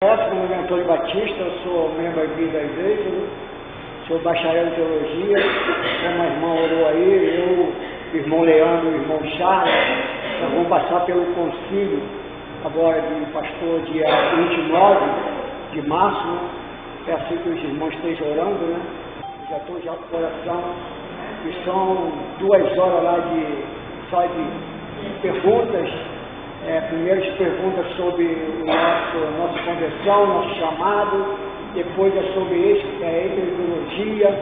Meu nome é Antônio Batista, eu sou membro aqui da igreja, né? Sou bacharel em teologia, como a irmã orou aí, eu, o irmão Leandro e o irmão Charles, nós vamos passar pelo concílio agora de pastor dia 29 de março, né? É assim que os irmãos estejam orando, né? Já estou já com o coração, e são 2 horas lá só de perguntas. Primeiro as perguntas sobre nossa conversão, nosso chamado, depois é sobre eclesiologia,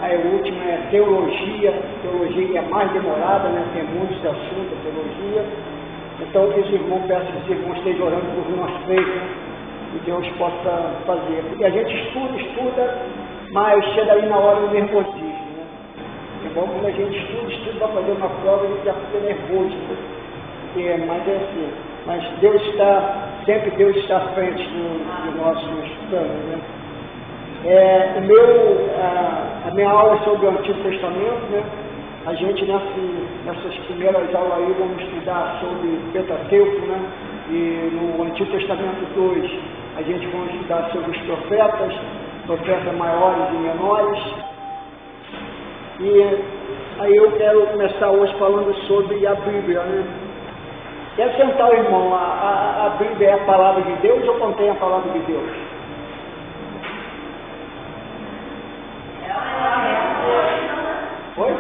aí o último é teologia que é mais demorada, né? Tem muitos assuntos, teologia. Então que os irmãos, peço que os irmãos estejam orando por nós três, né? Que Deus possa fazer. Porque a gente estuda, mas chega aí na hora do nervosismo, né? É bom quando a gente estuda para fazer uma prova, a gente já fica nervoso, né? Mas é assim, mas sempre Deus está à frente dos nossos planos, né? A minha aula é sobre o Antigo Testamento, né? A gente nessas primeiras aulas aí vamos estudar sobre Pentateuco, né? E no Antigo Testamento 2 a gente vai estudar sobre os profetas maiores e menores. E aí eu quero começar hoje falando sobre a Bíblia, né? Quer sentar, irmão, a Bíblia é a palavra de Deus ou contém a palavra de Deus? Oi? É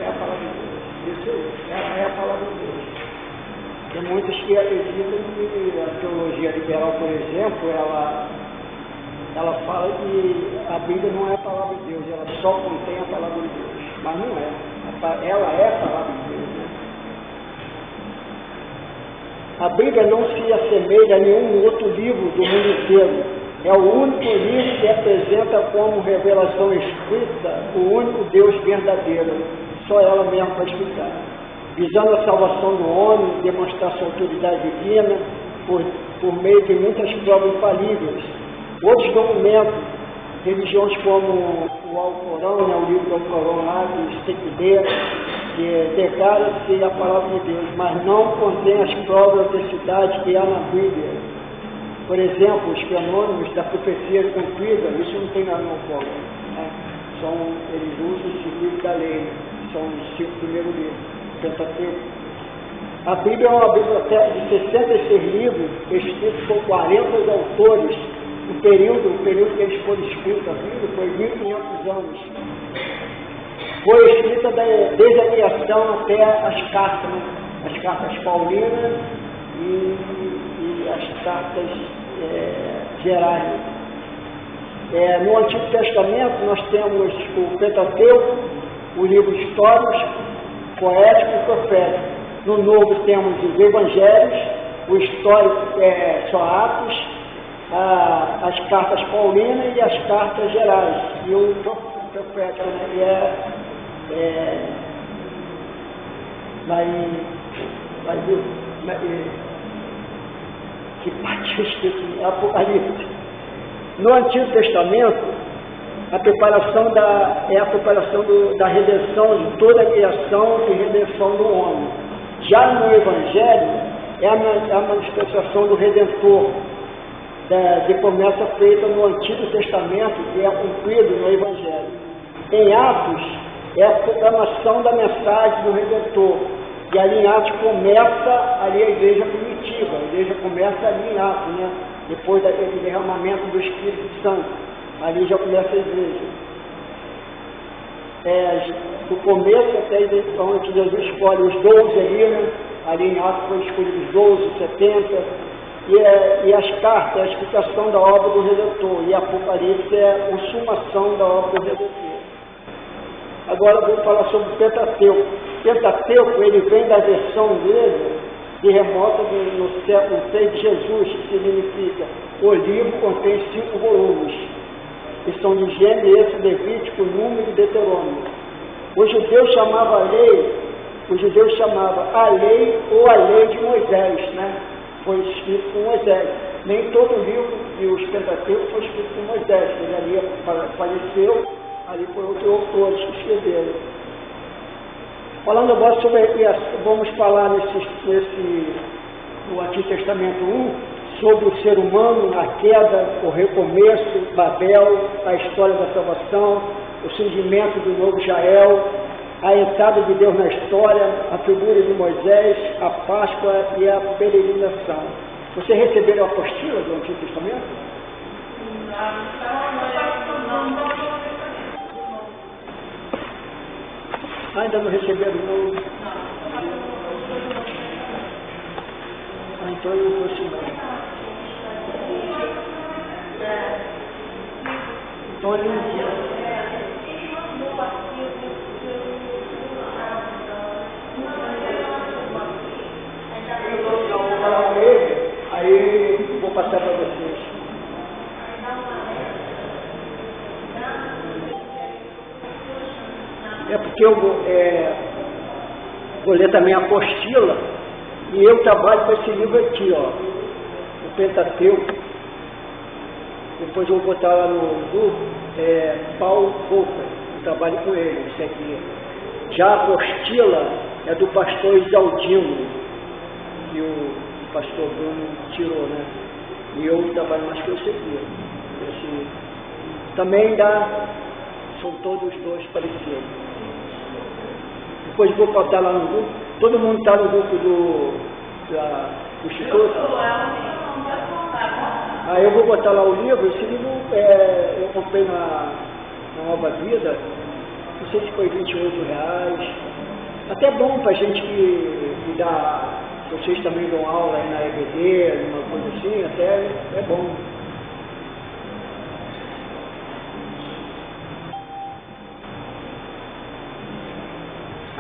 a palavra de Deus. Isso é a palavra de Deus. Tem muitos que acreditam que a teologia liberal, por exemplo, ela fala que a Bíblia não é a palavra de Deus, ela só contém a palavra de Deus. Mas não é. Ela é a palavra de Deus, né? A Bíblia não se assemelha a nenhum outro livro do mundo inteiro. É o único livro que apresenta como revelação escrita o único Deus verdadeiro. Só ela mesma para explicar. Visando a salvação do homem, demonstrar sua autoridade divina por meio de muitas provas infalíveis. Outros documentos, religiões como o Alcorão, né, o livro do Alcorão lá, de Sequideira, que declara-se a palavra de Deus, mas não contém as provas da autenticidade que há na Bíblia. Por exemplo, os fenômenos da profecia cumprida, isso não tem lá no Alcorão, né? Eles usam esse livro da lei, são os 5 primeiros livros, Pentateuco. A Bíblia é uma biblioteca de 66 livros, escritos por 40 autores. O período que eles foram escritos, a Bíblia foi 1500 anos. Foi escrita desde a criação até as cartas, né? As cartas paulinas e as cartas gerais. No Antigo Testamento nós temos o Pentateuco, o livro históricos, poético e profético. No Novo temos os Evangelhos, o histórico só Atos, as cartas paulinas e as cartas gerais. E o profético, né? Que parte eu esqueci? Apocalipse. No Antigo Testamento, a preparação da redenção de toda a criação e redenção do homem. Já no Evangelho, é a manifestação do Redentor, de promessa feita no Antigo Testamento, que é cumprido no Evangelho. Em Atos, é a proclamação da mensagem do Redentor. E ali em Atos começa ali a igreja primitiva. A igreja começa ali em Atos, né? Depois daquele derramamento do Espírito Santo. Ali já começa a igreja. Do começo até onde Jesus escolhe os 12 ali, né? Ali em Atos foi escolhido os 12, 70. E as cartas, a explicação da obra do Redentor. E Apocalipse é a consumação da obra do Redentor. Agora vamos falar sobre o Pentateuco. Pentateuco, ele vem da versão grega de remota no século 6 de Jesus, que significa o livro contém 5 volumes, que são de Gênesis, Levítico, Número e Deuteronômio. Os judeus chamavam a lei ou a lei de Moisés, né? Foi escrito por Moisés. Nem todo livro de os Pentateucos foi escrito por Moisés, ele ali faleceu, ali foi outros autores que escreveram. Falando agora sobre, vamos falar no Antigo Testamento 1, sobre o ser humano, a queda, o recomeço, Babel, a história da salvação, o surgimento do novo Israel, a entrada de Deus na história, a figura de Moisés, a Páscoa e a peregrinação. Vocês receberam a apostila do Antigo Testamento? Ainda não receberam o novo? Então eu vou ensinar. Então ele não tinha. Eu vou falar com ele, aí eu vou passar para vocês. É porque eu vou ler também a apostila, e eu trabalho com esse livro aqui, ó, o Pentateuco. Depois eu vou botar lá no grupo, Paulo Fofa, eu trabalho com ele, isso aqui. Já a apostila é do pastor Isaldino, que o pastor Bruno tirou, né? E eu trabalho mais com esse aqui. Também são todos dois parecidos. Depois vou botar lá no grupo. Todo mundo está no grupo do Instituto. Aí eu vou botar lá o livro. Esse livro eu comprei na Nova Vida, não sei se foi R$28. Até bom para a gente que dá, vocês também dão aula aí na EBD, uma coisa assim, até é bom.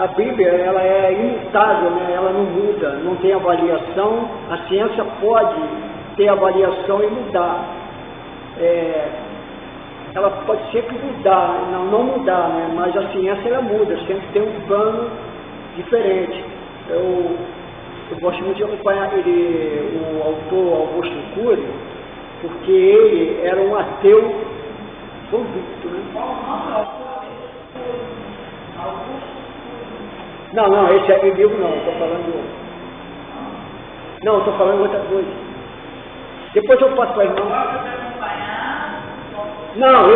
A Bíblia, ela é imutável, né? Ela não muda, não tem avaliação. A ciência pode ter avaliação e mudar. Ela pode sempre mudar, não mudar, né? Mas a ciência ela muda, sempre tem um plano diferente. Eu gosto muito de acompanhar o autor Augusto Cury, porque ele era um ateu convicto, né? Não, esse é livro não, estou falando. Não, estou falando outra coisa. Depois eu passo para a irmã. Não,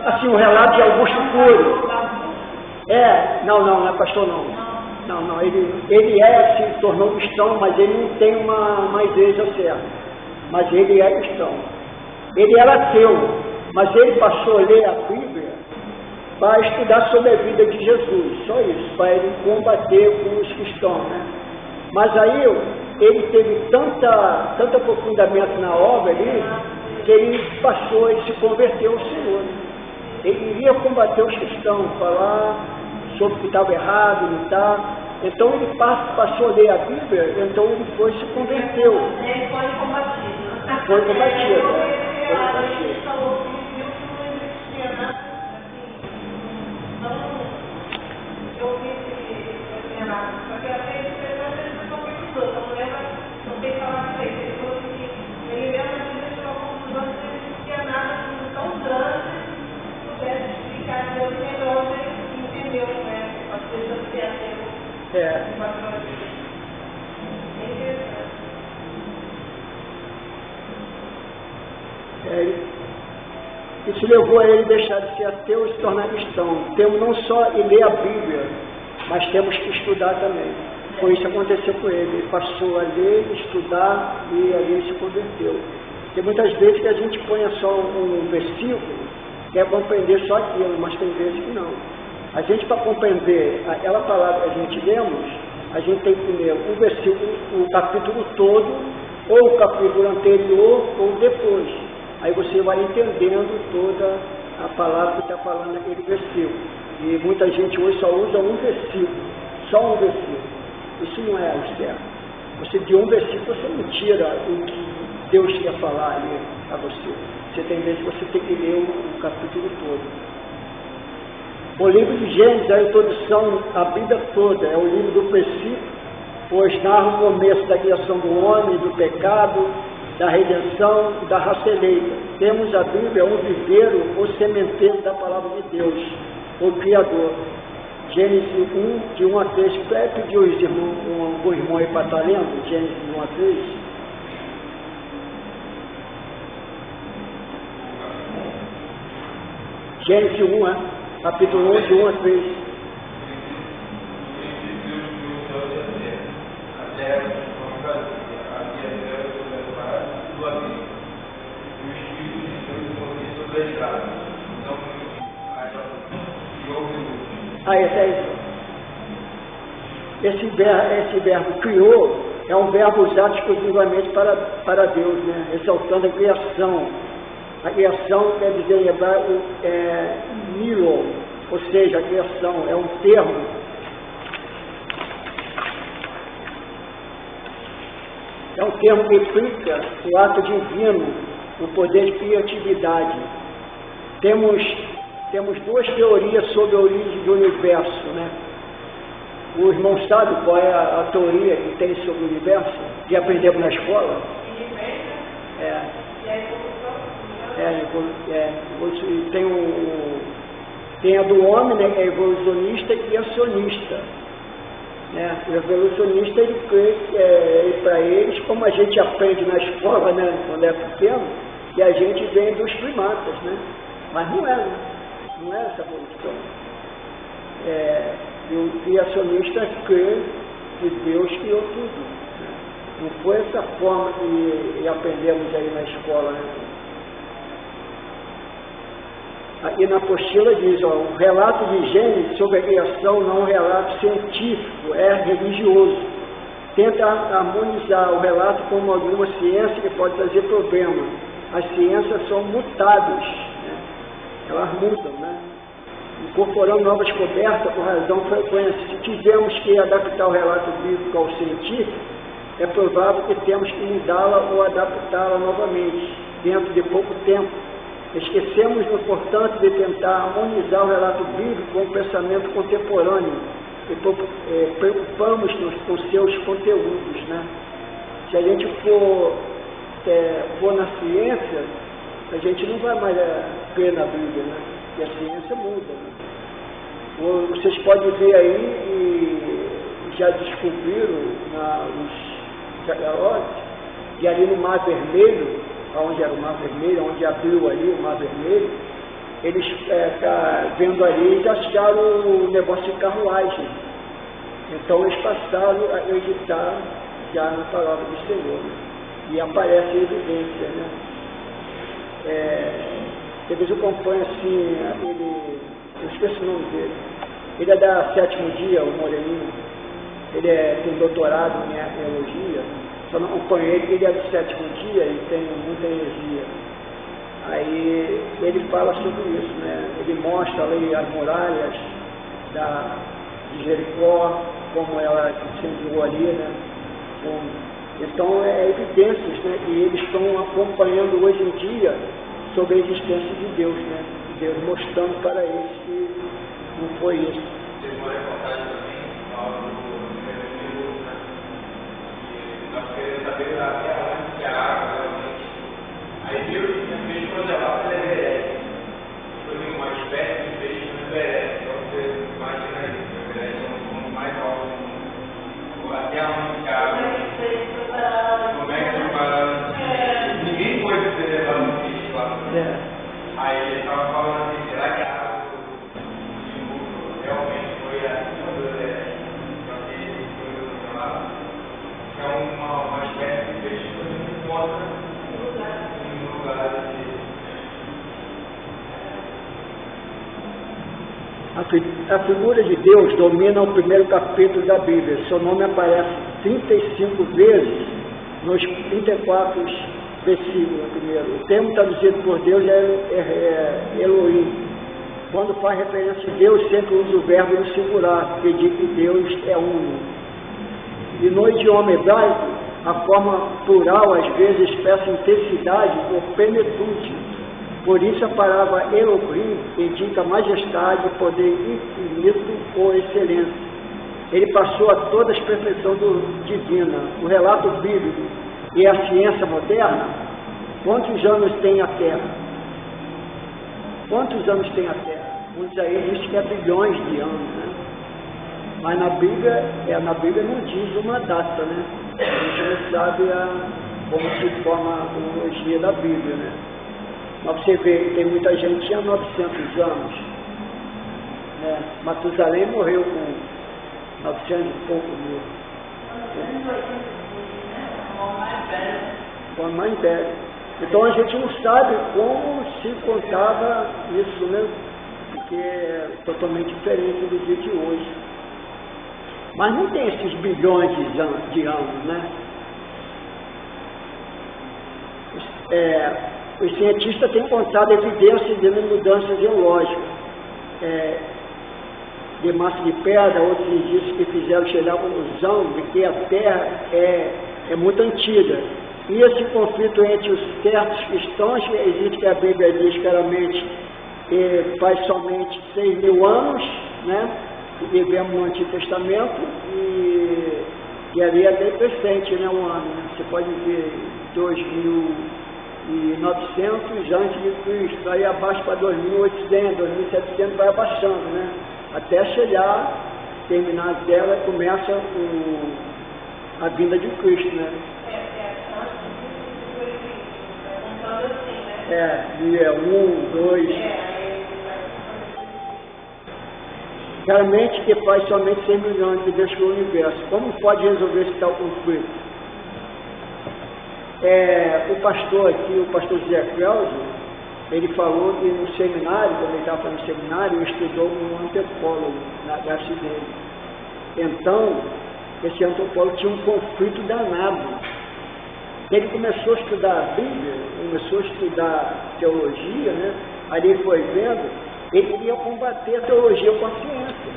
assim, o relato de Augusto Cury. Não é pastor não. Não, ele se tornou cristão, mas ele não tem uma igreja certa. Mas ele é cristão. Ele era ateu, mas ele passou a ler a Bíblia para estudar sobre a vida de Jesus, só isso, para ele combater com os cristãos, né? Mas aí ele teve tanto aprofundamento na obra ali, que ele se converteu ao Senhor. Ele iria combater os cristãos, falar sobre o que estava errado, lutar. Então ele passou a ler a Bíblia, então ele se converteu. Ele foi combatido. Foi combatido. Eu vi esse relato, porque até ele pessoa pesquisou, então não tem que falar com ele. Ele falou que ele mesmo chegou à conclusão de que não existia nada tão grande que pudesse explicar Deus melhor, ele entendeu, né? As pessoas que atendem. Isso levou a ele deixar de ser ateu e se tornar cristão. Temos não só ler a Bíblia, mas temos que estudar também. Foi isso que aconteceu com ele. Ele passou a ler, estudar e ali ele se converteu. Tem muitas vezes que a gente põe só um versículo, quer compreender só aquilo, mas tem vezes que não. A gente, para compreender aquela palavra que a gente lemos, a gente tem que ler o versículo, o capítulo todo, ou o capítulo anterior, ou depois. Aí você vai entendendo toda a palavra que está falando naquele versículo. E muita gente hoje só usa um versículo, só um versículo. Isso não é o certo. Você de um versículo você não tira o que Deus quer falar ali a você. Você tem vezes que você tem que ler o capítulo todo. O livro de Gênesis é a introdução à Bíblia toda, é o livro do princípio, pois narra o começo da criação do homem, do pecado, da redenção e da raça eleita. Temos a Bíblia, um viveiro ou sementeiro da palavra de Deus, o Criador. Gênesis 1, de 1 a 3. Pedir os irmãos, um irmão aí para estar lendo, Gênesis 1 a 3. Gênesis 1, capítulo 1, de 1 a 3. Esse verbo criou é um verbo usado exclusivamente para Deus, né? Ressaltando a criação. A criação quer dizer em hebraico nilo, ou seja, a criação é um termo. É um termo que explica o ato divino, o poder de criatividade. Temos duas teorias sobre a origem do universo, né? O irmão sabe qual é a teoria que tem sobre o universo, que aprendemos na escola? Tem a do homem, né, que é evolucionista e criacionista. Né? O evolucionista, ele crê que para eles, como a gente aprende na escola, né, quando é pequeno, que a gente vem dos primatas, né? Mas não é, né? Não é essa evolução. E o criacionista crê que Deus criou tudo. Né? Não foi essa forma que aprendemos aí na escola, né? Aqui na apostila diz, o relato de Gênesis sobre a criação não é um relato científico, é religioso. Tenta harmonizar o relato com alguma ciência que pode trazer problema. As ciências são mutáveis, né? Elas mudam, né? Incorporando novas descobertas por razão frequente. Se tivermos que adaptar o relato bíblico ao científico, é provável que temos que mudá-la ou adaptá-la novamente, dentro de pouco tempo. Esquecemos, no portanto, de tentar harmonizar o relato bíblico com o pensamento contemporâneo e preocupamos-nos com seus conteúdos, né? Se a gente for na ciência, a gente não vai mais crer na Bíblia, né? E a ciência muda, né? Vocês podem ver aí, e já descobriram os sacerdotes, e ali no Mar Vermelho, onde era o Mar Vermelho, onde abriu ali o Mar Vermelho, eles vendo ali, eles acharam o negócio de carruagem. Então eles passaram a acreditar já na palavra do Senhor, né? E aparece a evidência, né? Talvez eu acompanho assim, eu esqueci o nome dele. Ele é da Sétimo Dia, o Moreninho. Ele tem doutorado em arqueologia. Só não acompanho ele é do Sétimo Dia e tem muita energia. Aí ele fala sobre isso, né? Ele mostra ali as muralhas de Jericó, como ela se incendiou ali, né? Então é evidências, né? E eles estão acompanhando hoje em dia sobre a existência de Deus, né? Deus mostrando para eles que não foi isso. Teve uma reportagem também, do primeiro livro, né? E nós queremos saber até onde que a água realmente. Aí Deus fez projetar para ele Everest. Foi uma espécie de peixe no Everest. Então você imagina isso, o Everest é um ponto mais alto do mundo. Até onde que a água. Como é que preparando? Ninguém pode ser levado no peixe lá. Aí ele estava falando assim, será que a água do mundo realmente foi acima do Everest? Só que ele foi lá. É uma espécie de peixe que você não encontra em um lugar de... A figura de Deus domina o primeiro capítulo da Bíblia. Seu nome aparece 35 vezes nos 34 versículos primeiro. O termo traduzido por Deus é Elohim. Quando faz referência a Deus, sempre usa o verbo no singular, que diz que Deus é único. E no idioma hebraico, a forma plural às vezes expressa intensidade ou plenitude. Por isso a palavra Elohim indica majestade, poder infinito ou excelência. Ele passou a toda a perfeição divina. O relato bíblico e a ciência moderna, quantos anos tem a Terra? Quantos anos tem a Terra? Muitos aí dizem que é bilhões de anos, né? Mas na Bíblia não diz uma data, né? A gente não sabe como se forma a cronologia da Bíblia, né? Mas você vê, tem muita gente que tinha 900 anos. Né? Matusalém morreu com 900 e pouco mil. O homem mais velho. Então a gente não sabe como se contava isso, né? Porque é totalmente diferente do dia de hoje. Mas não tem esses bilhões de anos, né? Os cientistas têm encontrado evidências de mudanças geológicas. De massa de pedra, outros indícios que fizeram chegar à conclusão de que a Terra é muito antiga. E esse conflito entre os certos cristãos, existe que a Bíblia diz claramente que faz somente 6.000 anos, né? Vivemos no Antigo Testamento e ali é bem presente, né? Um ano, né? Você pode ver 2.900 antes de Cristo, aí abaixo para 2.800, 2.700 vai abaixando, né? Até chegar, terminar dela, começa a vinda de Cristo, né? Dia 1, 2. Realmente que faz somente 100 milhões de Deus para o universo. Como pode resolver esse tal conflito? O pastor aqui, o pastor Zé Cláudio, ele falou que no seminário, quando ele estava fazendo seminário, ele estudou com um antropólogo na classe dele. Então, esse antropólogo tinha um conflito danado. Ele começou a estudar a Bíblia, começou a estudar teologia, né? Aí ele foi vendo, ele queria combater a teologia com a ciência,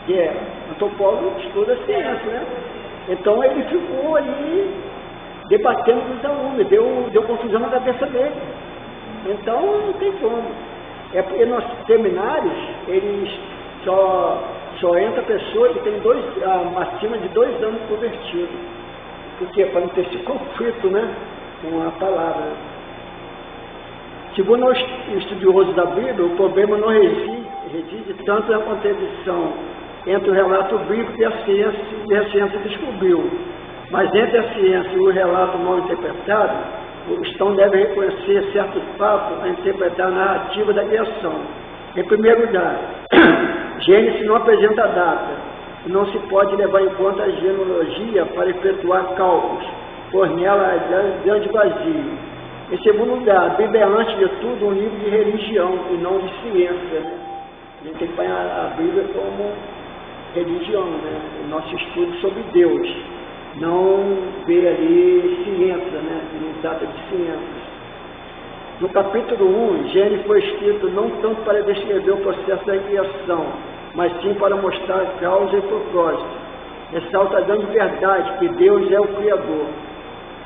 que antropólogo estuda a ciência, né? Então ele ficou ali debatendo com os alunos, deu confusão na cabeça dele. Então não tem como. É porque nos seminários, eles só entra pessoa que tem acima de 2 anos convertido. Porque para não ter esse conflito, né, com a palavra. Segundo o estudioso da Bíblia, o problema não reside tanto na contradição entre o relato bíblico e a ciência descobriu. Mas entre a ciência e o relato mal interpretado, o cristão deve reconhecer certos fatos a interpretar a narrativa da criação. Em primeiro lugar, Gênesis não apresenta data. Não se pode levar em conta a genealogia para efetuar cálculos, pois nela é grande vazio. Em segundo lugar, a Bíblia é, antes de tudo, um livro de religião e não de ciência. Né? A gente tem que pegar a Bíblia como religião, né? O nosso estudo sobre Deus, não ver ali ciência, né? Não trata de ciência. No capítulo 1, Gênesis foi escrito não tanto para descrever o processo da criação, mas sim para mostrar causa e propósito. Ressalta a grande verdade que Deus é o Criador.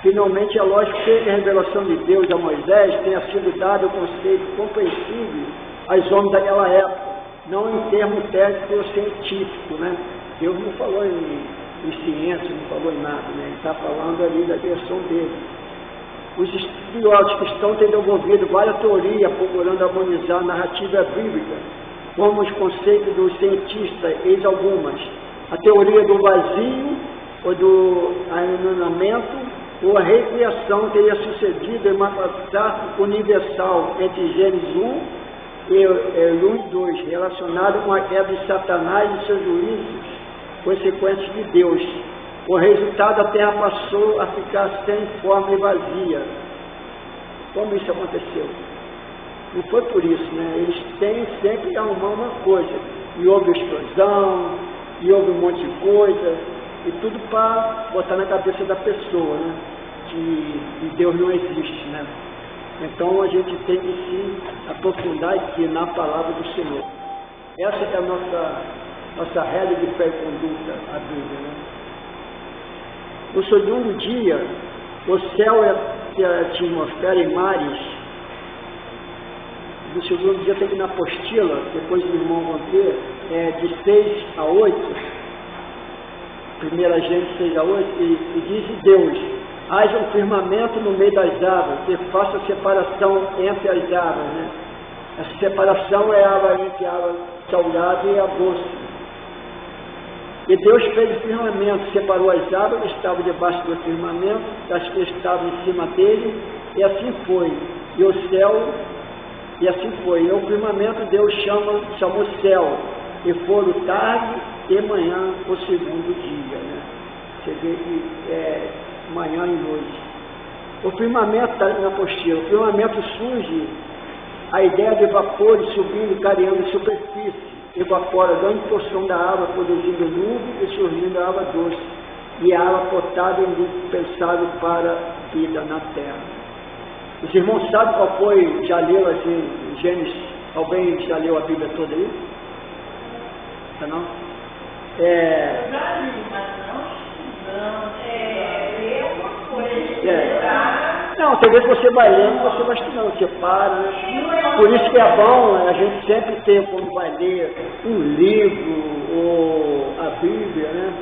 Finalmente, é lógico que a revelação de Deus a Moisés tenha sido dado o conceito compreensível aos homens daquela época, não em termos técnicos ou científicos, né? Deus não falou em ciência, não falou em nada, né? Ele está falando ali da criação dele. Os estudiosos cristãos têm desenvolvido várias teorias procurando harmonizar a narrativa bíblica, como os conceitos dos cientistas, eis algumas. A teoria do vazio, ou do anonamento, ou a recriação teria sucedido em uma catástrofe universal entre Gênesis 1 e 1 e 2, relacionado com a queda de Satanás e seus juízos, consequências de Deus. O resultado, a Terra passou a ficar sem forma e vazia. Como isso aconteceu? Não foi por isso, né? Eles têm sempre que arrumar uma coisa. E houve explosão, e houve um monte de coisa, e tudo para botar na cabeça da pessoa, né? Que Deus não existe, né? Então a gente tem que se aprofundar aqui na palavra do Senhor. Essa é a nossa regra de fé e conduta, a Bíblia, né? No segundo dia, o céu e a atmosfera e mares. No segundo dia tem que ir na apostila, depois o irmão vão ter, de 6 a 8, 1 Gênesis 6 a 8, e diz Deus: haja um firmamento no meio das águas, que faça separação entre as águas, né? Essa separação é a água entre a água salgada e a doce. E Deus fez o firmamento, separou as águas que estavam debaixo do firmamento, das que estavam em cima dele, e assim foi. e o céu, e assim foi. E o firmamento Deus chamou céu, e foram tarde e manhã o segundo dia, né? Você vê que manhã e noite. O firmamento está na apostila. O firmamento surge a ideia de vapores subindo, careando a superfície, evapora, dando porção da água, produzindo nuvem e surgindo a água doce, e a água potável indispensável para a vida na terra. Os irmãos sabem qual foi, já leu assim, Gênesis, alguém já leu a Bíblia toda aí? Não? Eu já li, mas não ler uma coisa. Não, tem vezes que você vai lendo, você vai estudando, você para, né? Por isso que é bom a gente sempre ter, quando vai ler um livro ou a Bíblia, né?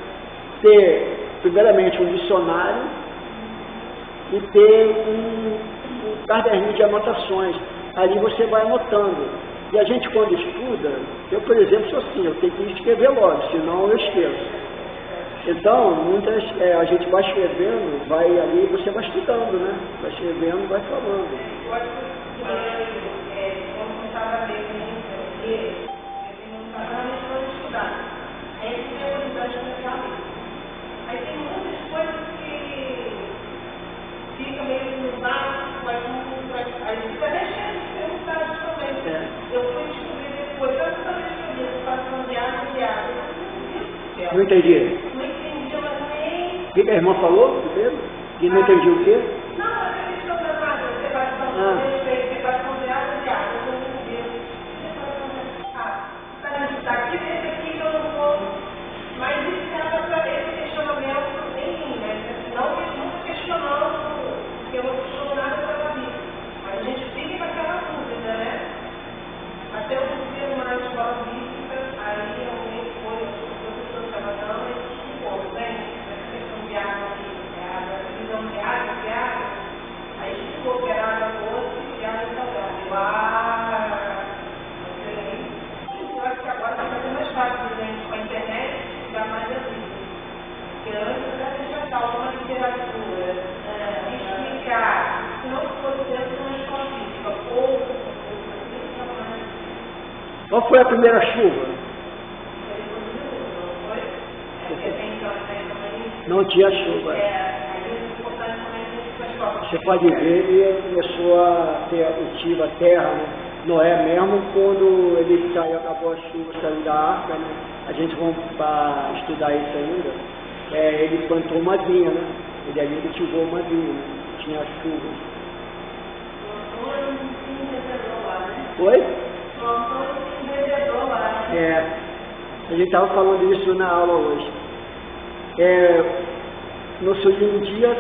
Ter, primeiramente, um dicionário e ter um caderninho de anotações. Ali você vai anotando. E a gente, quando estuda, eu, por exemplo, sou assim, eu tenho que escrever logo, senão eu esqueço. Então, a gente vai escrevendo, vai ali, você vai estudando, né? Vai escrevendo, vai falando. Eu acho que quando eu estava lendo, eu não estava realmente estudar. Aí a gente tem a oportunidade de começar a ler. Aí tem muitas coisas que fica meio no vácuo, aí fica até cheio de perguntas também. Eu fui descobrir depois, tanto também escrevi, passando de água, Não entendi. não entendi, mas nem... O que a irmã falou, Pedro? Que não entendi o quê? Não, a questão da água, separação de água de água, eu não entendi. Está aqui, esse aqui que eu não vou... Mas isso era para esse questionamento em mim, né? Não nunca questionando, porque eu não questiono nada para a vida. Mas a gente fica com aquela dúvida, né? Até eu fui numa escola bíblica, aí alguém foi, o professor estava dando e explicou, né? Essa questão de água, divisão de água, aí explicou que era água doce e água salgada. Eu acho que agora está fazendo mais fácil, né? Com a internet, dá mais a vida. Porque antes era deixar alguma literatura, explicar, se não fosse dentro de uma escola bíblica, Qual foi a primeira chuva? Não tinha chuva. Você pode ver que começou a ter cultivo a terra, né? Noé mesmo, quando ele saiu, acabou a chuva, saiu da arca, né? A gente vai para estudar isso ainda. Ele plantou uma vinha, né? Ele ali cultivou uma vinha, né? Tinha chuva. Foi? A gente estava falando isso na aula hoje. No segundo dia,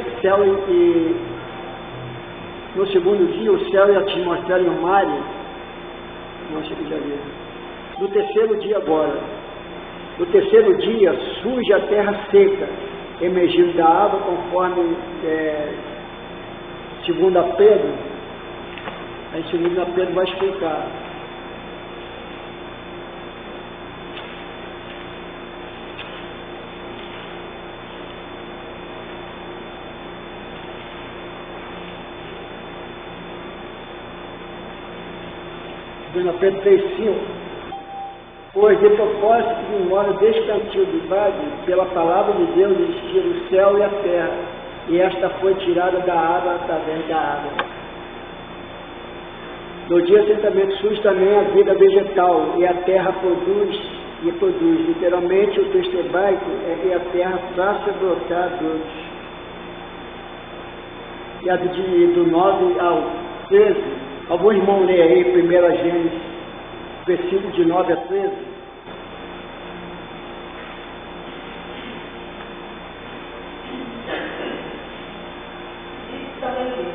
no segundo dia, o céu e a atmosfera e o mar, não sei o que já viu. No terceiro dia agora, no terceiro dia surge a terra seca, emergindo da água, conforme segundo a Pedro. Aí segundo a Pedro vai explicar. Dona Pedro 3,5. Pois de propósito de modo descantilidade, pela palavra de Deus existiram o céu e a terra, e esta foi tirada da água através da água. No dia certamente surge também a vida vegetal, e a terra produz. Literalmente o texto hebraico é que a terra faça brotar brotos. E a do 9 ao 13, algum irmão lê aí 1 Gênesis, versículo de 9 a 13. Isso também diz: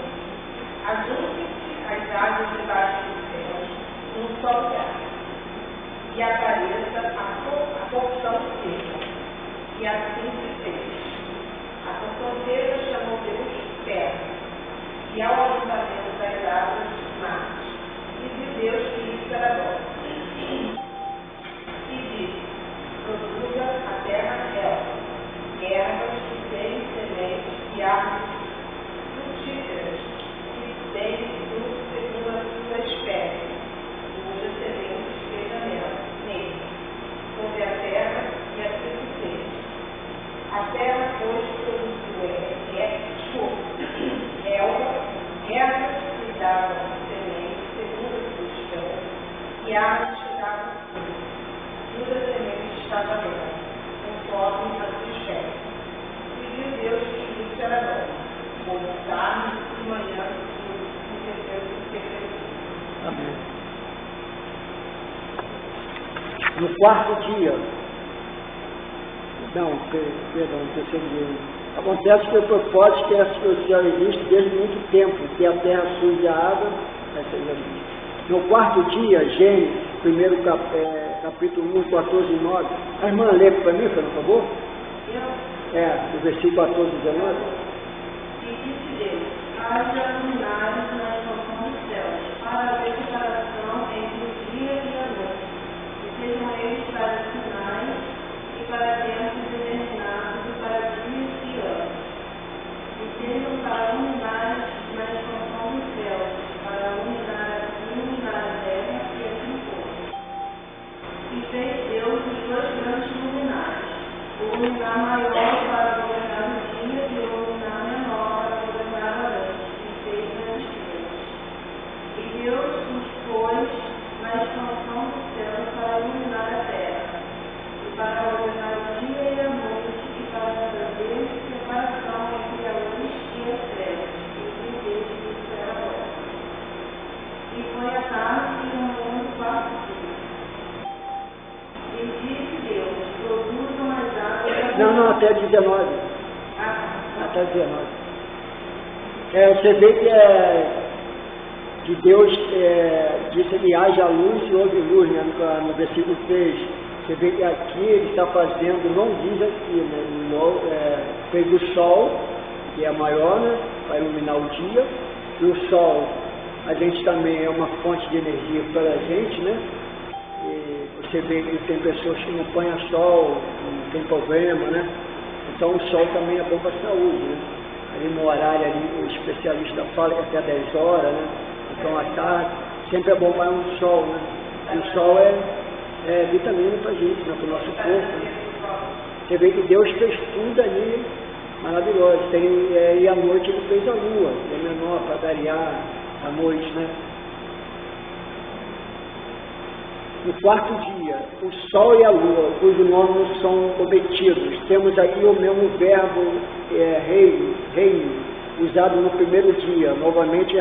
ajunte-se as águas debaixo dos céus, num só lugar, e apareça a porção seca. E assim se fez. A porção seca chamou Deus terra, e ao ajuntamento das águas, mares. E de Deus que isso era bom. E disse: produza a terra ervas que têm sementes e árvores frutíferas que têm frutos há de chegar ao fim. Muita semente está à terra, conforme a sua espécie. E viu Deus que isso era bom. Como tarde e manhã, Amém. No quarto dia, perdão, no terceiro dia, acontece que o propósito que o céu existe desde muito tempo, que a terra surge a água, no quarto dia, Gênesis, primeiro capítulo 1, 14 e 9, a irmã lê para mim, por favor? Do versículo 14 e 19. E disse Deus, haja luminares na expansão dos céus, para haver separação entre o dia e a noite, e sejam eles para sinais e para tempos determinados e para dias e anos, e sejam para luminares na expansão dos céus, para iluminar a terra e assim foi. E fez Deus os dois grandes luminares, o luminar maior para governar o dia e o luminar menor para governar a noite, e fez as estrelas. E Deus os pôs na expansão do céu para iluminar a terra, e para governar o dia e a noite, e para fazer separação entre a luz e as trevas, e fez isso era bom. E foi a tarde e o mundo quarto dia. E disse Deus, produzam as águas... Não, até 19. Até 19. Você vê que Deus disse que haja luz e houve luz, né, no versículo 3. Você vê que aqui ele está fazendo, não diz aqui, né, fez o sol, que é maior, né, para iluminar o dia, e o sol, a gente também é uma fonte de energia para a gente, né? Você vê que tem pessoas que não põem sol, não tem problema, né? Então o sol também é bom para a saúde, né? Ali no horário, ali, o especialista fala que até 10 horas, né? Então à tarde, sempre é bom para um sol, né? E o sol é vitamina para a gente, né? Para o nosso corpo, né? Você vê que Deus fez tudo ali maravilhoso. E à noite ele fez a lua, que é menor para variar à noite, né? No quarto dia, o sol e a lua, cujos nomes são obtidos. Temos aqui o mesmo verbo reino, usado no primeiro dia, novamente.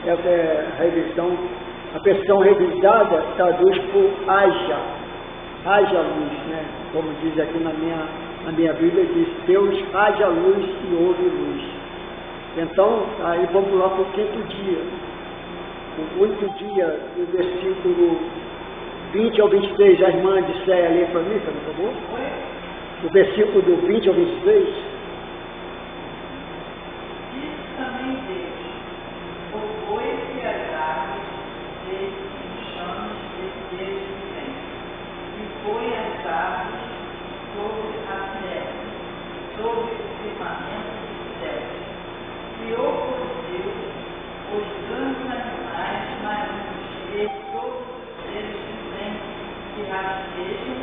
Essa é a revisão. A versão revisada traduz por haja luz, né? Como diz aqui na minha Bíblia, diz Deus haja luz e houve luz. Então, aí vamos lá para o quinto dia. O único dia, do versículo 20 ao 23, a irmã de Céia lê para mim, por favor. O versículo do 20 ao 23. Disse também Deus, opôs-se as árvores desde chames desde o vento, e põe as árvores sobre a terra, sobre o firmamento dos céus. Criou por Deus os grandes animais marinhos e todos os seres viventes que rastejam,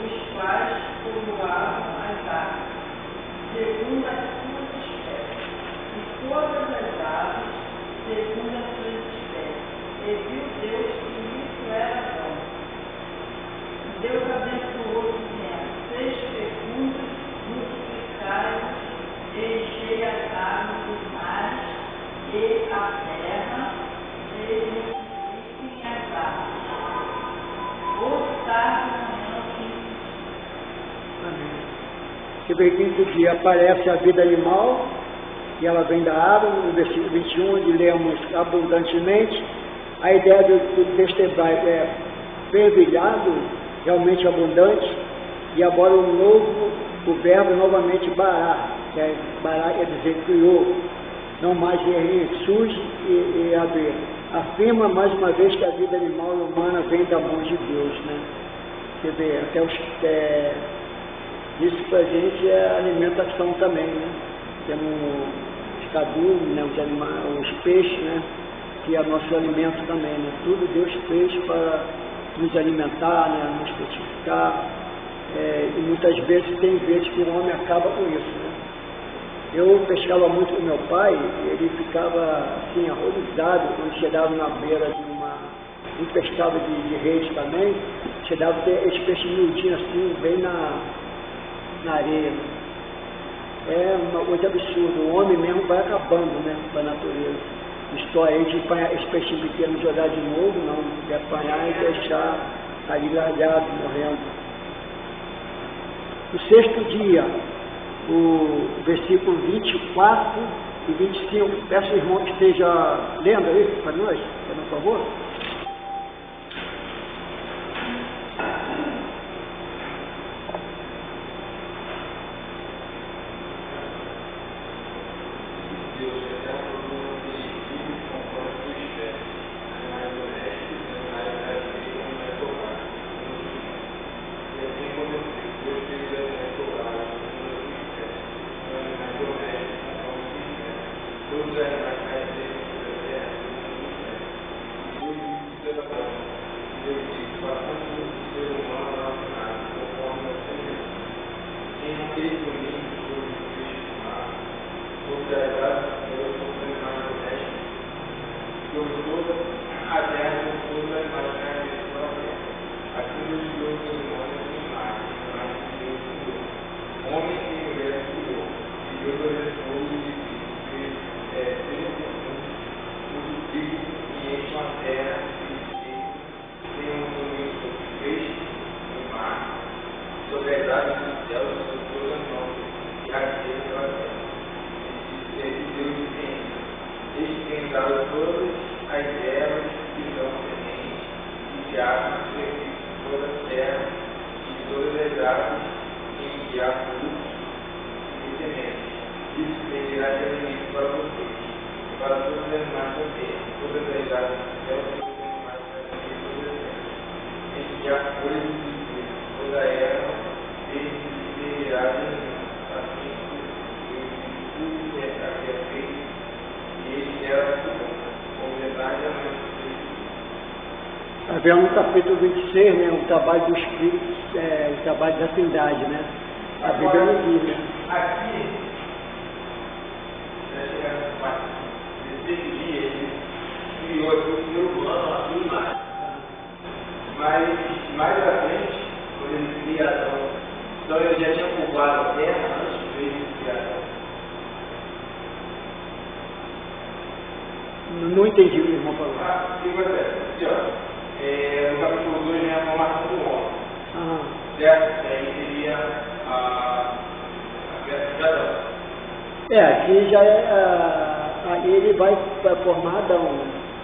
os quais povoavam as águas, segundo as suas espécies, e todas as aves, segundo as suas espécies. E viu Deus que isso era bom. Deus abençoou, dizendo: seja fecundos, multiplicai-vos, enchei as águas dos mares, e a terra se multipliquem as árvores. Hoje tarde amanhã Amém. Você vê que no dia aparece a vida animal, e ela vem da água, no versículo 21, onde lemos abundantemente. A ideia do texto hebraico é fervilhado, realmente abundante, e agora o verbo novamente bará, bará quer dizer criou. Não mais surge e haver. Afirma mais uma vez que a vida animal e humana vem da mão de Deus, né? Você vê, isso para a gente é alimentação também, né? Temos os cardumes, né? Os peixes, né? Que é nosso alimento também, né? Tudo Deus fez para nos alimentar, né? Nos frutificar. E muitas vezes, tem vezes que o homem acaba com isso, né? Eu pescava muito com meu pai, ele ficava assim, horrorizado quando chegava na beira de um pescava de rede também, chegava a ter esse peixe miudinho assim, bem na areia. É uma coisa absurda, o homem mesmo vai acabando, né, com a natureza. História aí de apanhar esse peixe pequeno jogar de novo, não, de apanhar e deixar ali largado, morrendo. No sexto dia, o versículo 24 e 25, peço ao irmão que esteja lendo aí para nós, por favor. Vemos no capítulo 26, né, o trabalho do Espírito, o trabalho da Trindade, né? A Bíblia não diz, né? Aqui, nesse dia, ele criou aqui o ser humano, a sua imagem. Mas, mais à frente, quando ele cria Adão, então ele já tinha povoado a terra antes de criar Adão. Não entendi o que o irmão falou. O que acontece? Aqui, ó. No capítulo 2 vem a formação do homem. Certo? Aí seria a festa de Adão. Aqui já aí ele vai formar Adão.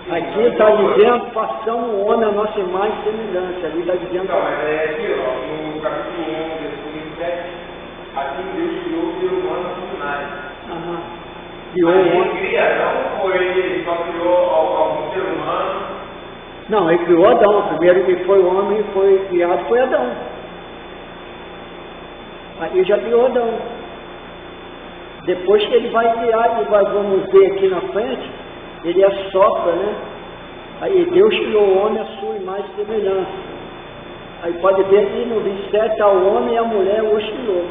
Aqui está dizendo, façamos o homem a nossa imagem e semelhança. Ali está dizendo. Não, mas aqui, ó, no capítulo 1, versículo 27, assim Deus criou o ser humano à sua imagem. Criou o homem. Ele cria Adão ou ele só criou algum ser humano? Não, ele criou Adão. Primeiro que foi o homem e foi criado foi Adão. Aí já criou Adão. Depois que ele vai criar, vamos ver aqui na frente, ele assopra, né? Aí Deus criou o homem à sua imagem e semelhança. Aí pode ver aqui no 27, está o homem e a mulher os criou.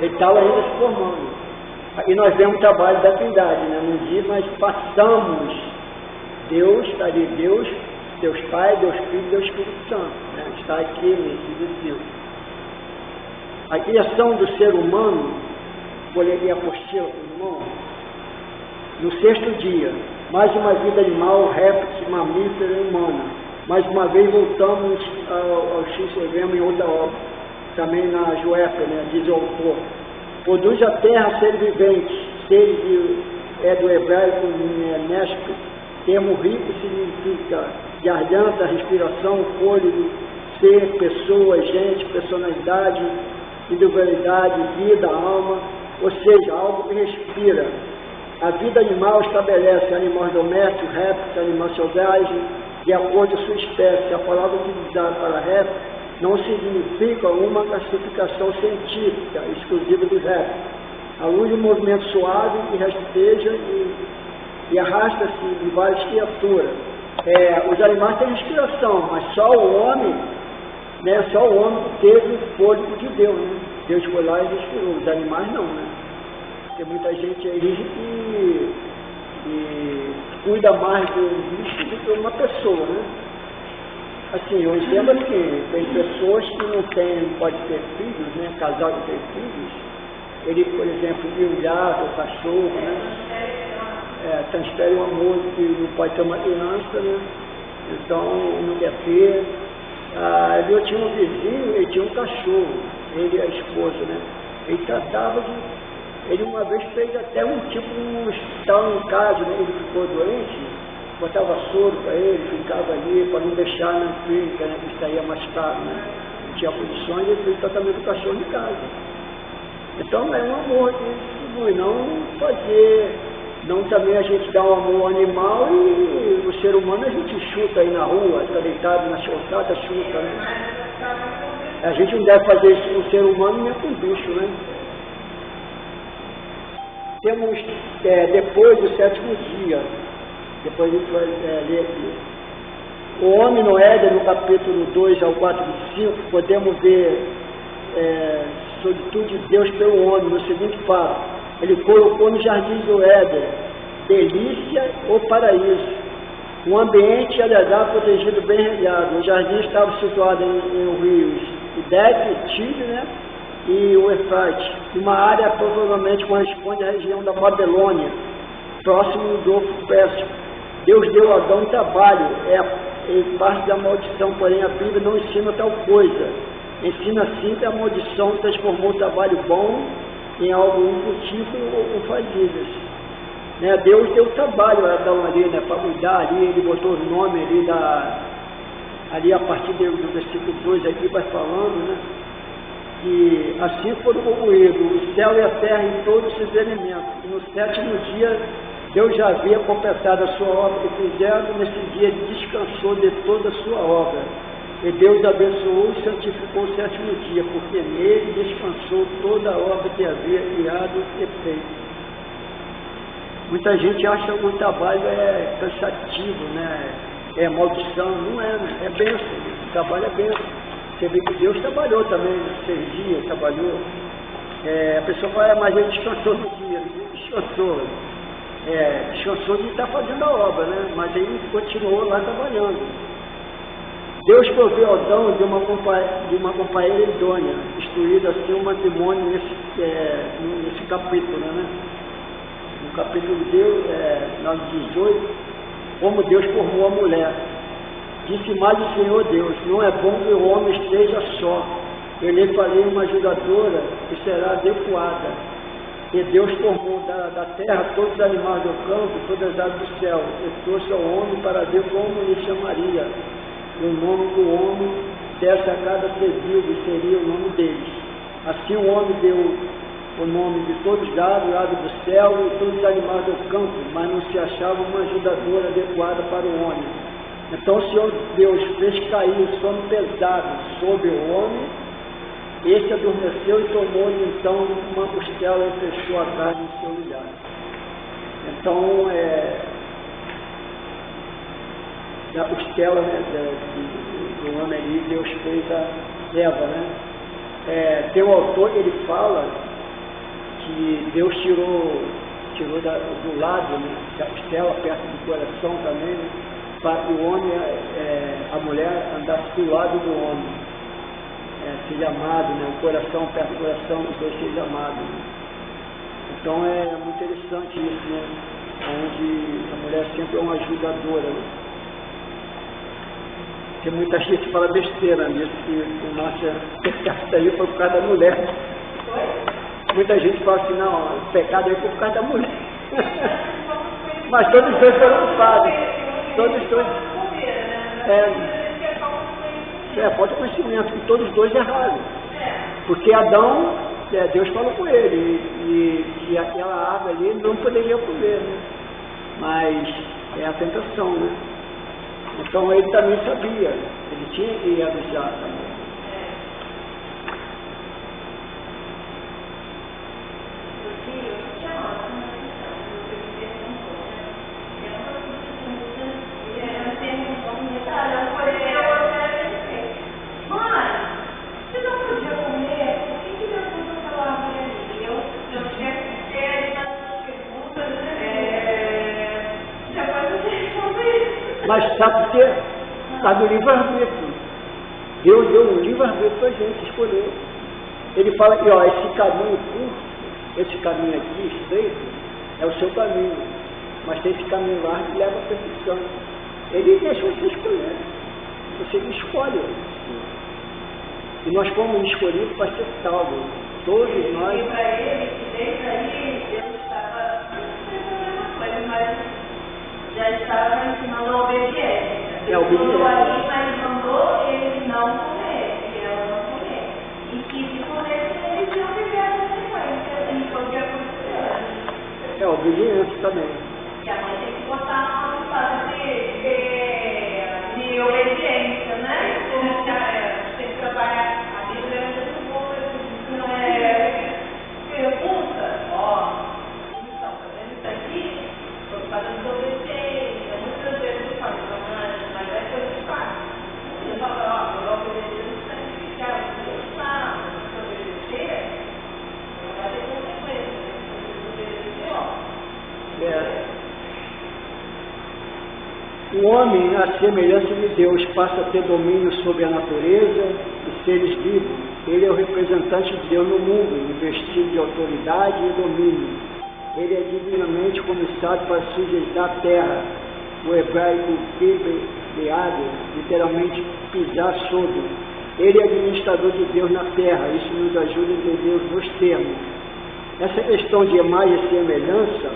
Ele estava ainda se formando. E nós vemos o trabalho da Trindade, né? Não diz, mas passamos Deus, está ali Deus Pai, Deus Filho, Deus Espírito Santo, né? Está aqui nesse versículo. A criação do ser humano, vou ler a apostila para o irmão, no sexto dia, mais uma vida animal, réptil, mamífera e humana. Mais uma vez voltamos ao X vemos em outra obra, também na Joéfia, né? Diz o autor. Produz a terra seres viventes, seres do hebraico nésco, termo rico significa garganta, respiração, fôlego, ser, pessoa, gente, personalidade, individualidade, vida, alma, ou seja, algo que respira. A vida animal estabelece animais domésticos, répteis, animais selvagens, de acordo com a sua espécie. A palavra utilizada para réptil não significa uma classificação científica exclusiva dos répteis. A luz de um movimento suave e rasteja e arrasta-se de várias criaturas. Os animais têm respiração, mas só o homem né? Só o homem teve o fôlego de Deus, né? Deus foi lá e respirou, os animais não, né? Tem muita gente aí que cuida mais do bicho do que uma pessoa, né? Assim, eu entendo que tem pessoas que não podem ter filhos, né? Casal que tem filhos, ele, por exemplo, viu o gato, o cachorro, né? Transfere um amor que não pode ter uma criança, né? Então não quer ter. Eu tinha um vizinho, ele tinha um cachorro, ele e a esposa, né? Ele tratava de... Ele uma vez fez até um hospital em casa, né? Ele ficou doente, botava soro para ele, ficava ali para não deixar na clínica, né? Que saía mais caro, né? Não tinha condições, ele fez tratamento do cachorro em casa. Então é um amor que distribui, não fazer, não também a gente dá um amor ao animal e o ser humano a gente chuta aí na rua, está deitado na chocada, chuta, né? A gente não deve fazer isso com o ser humano nem com o bicho, né? Temos, depois do sétimo dia, depois a gente vai ler aqui. O homem no Éden, no capítulo 2 ao 4 de 5, podemos ver solitude de Deus pelo homem, no seguinte fato: ele colocou no jardim do Éden delícia ou paraíso, um ambiente agradável, protegido, bem regado. O jardim estava situado em rios Ideque, Tigre, né? E o Efrate, uma área provavelmente corresponde à região da Babilônia, próximo do Golfo Pérsico. Deus deu a Adão trabalho, parte da maldição, porém a Bíblia não ensina tal coisa. Ensina sim que a maldição transformou o trabalho bom em algo infrutífero ou falível. Né? Deus deu trabalho a Adão ali, né? Para cuidar ali, ele botou o nome ali a partir do versículo 2 aqui vai falando, né? E assim foram concluídos o céu e a terra e todos os seus elementos. E no sétimo dia, Deus já havia completado a sua obra que fizeram. Nesse dia ele descansou de toda a sua obra. E Deus abençoou e santificou o sétimo dia, porque nele descansou toda a obra que havia criado e feito. Muita gente acha que o trabalho é cansativo, né? É maldição. Não é, né? É bênção. O trabalho é bênção. Você vê que Deus trabalhou também, 6 dias, trabalhou. A pessoa fala, mas ele descansou no dia, ele descansou. Descansou de estar fazendo a obra, né? Mas ele continuou lá trabalhando. Deus proveu Adão de uma companheira idônea, instituído assim um matrimônio nesse capítulo, né? No capítulo de Deus, 18, como Deus formou a mulher. Disse mais o Senhor Deus: não é bom que o homem esteja só. Eu lhe farei uma ajudadora que será adequada. E Deus formou da terra todos os animais do campo, todas as aves do céu, e trouxe ao homem para ver como lhe chamaria. E o nome do homem desse a cada ser vivo, e seria o nome deles. Assim o homem deu o nome de todos os aves, aves do céu e todos os animais do campo, mas não se achava uma ajudadora adequada para o homem. Então o Senhor Deus fez cair o sono pesado sobre o homem, esse adormeceu e tomou-lhe então uma costela e fechou a carne em seu lugar. Então, da costela, né, do homem ali, Deus fez a Eva, né? Tem um autor que ele fala que Deus tirou do lado, né, da costela, perto do coração também, né, para que o homem, a mulher andasse do lado do homem, seja amado, né? O coração perto do coração, os dois sejam amados. Né? Então é muito interessante isso, né? Onde a mulher sempre é uma ajudadora. Né? Tem muita gente que fala besteira nisso, que o nosso aí foi por causa da mulher. Muita gente fala assim, não, o pecado aí foi por causa da mulher. Mas todos os dois foram culpados. Todos os dois. Falta conhecimento, que todos os dois erraram. Porque Adão, Deus falou com ele, e aquela árvore ali ele não poderia comer, né? Mas é a tentação, né? Então ele também sabia, ele tinha que avisar também. Mãe, Mas sabe por quê? Por causa do livre-arbítrio. Deus deu um livre-arbítrio para a gente escolher. Ele fala que, ó, esse caminho curto, esse caminho aqui estreito, é o seu caminho. Mas tem esse caminho largo que leva à perfeição. Ele deixa você escolher. Você escolhe. E nós fomos escolhidos para ser salvos. Todos nós. E para ele, desde aí, Deus estava, não sei se é a mesma coisa, mas já estava ensinando a obediência. Deus mandou ali, mas mandou ele não comer, e ela não comer. E que se comesse, eles iam viver a consequência. E foi o que aconteceu. É obediência também. Que a mãe tem que botar uma fase de obediência, né? Tem que trabalhar. A Bíblia é muito boa, não é pergunta, ó, então, tá vendo isso aqui? Estou fazendo obediência. Muitas vezes eu falo, mas é coisa de fácil. Você fala, ó, eu obedecer não significa Deus sabe, se obedecer, não vai ter consequência. Você obedecer, ó. O homem, à semelhança de Deus, passa a ter domínio sobre a natureza e seres vivos. Ele é o representante de Deus no mundo, investido de autoridade e domínio. Ele é divinamente comissado para sujeitar a terra. O hebraico kibeado, literalmente pisar sobre. Ele é administrador de Deus na terra. Isso nos ajuda a entender os dois termos. Essa questão de imagem e semelhança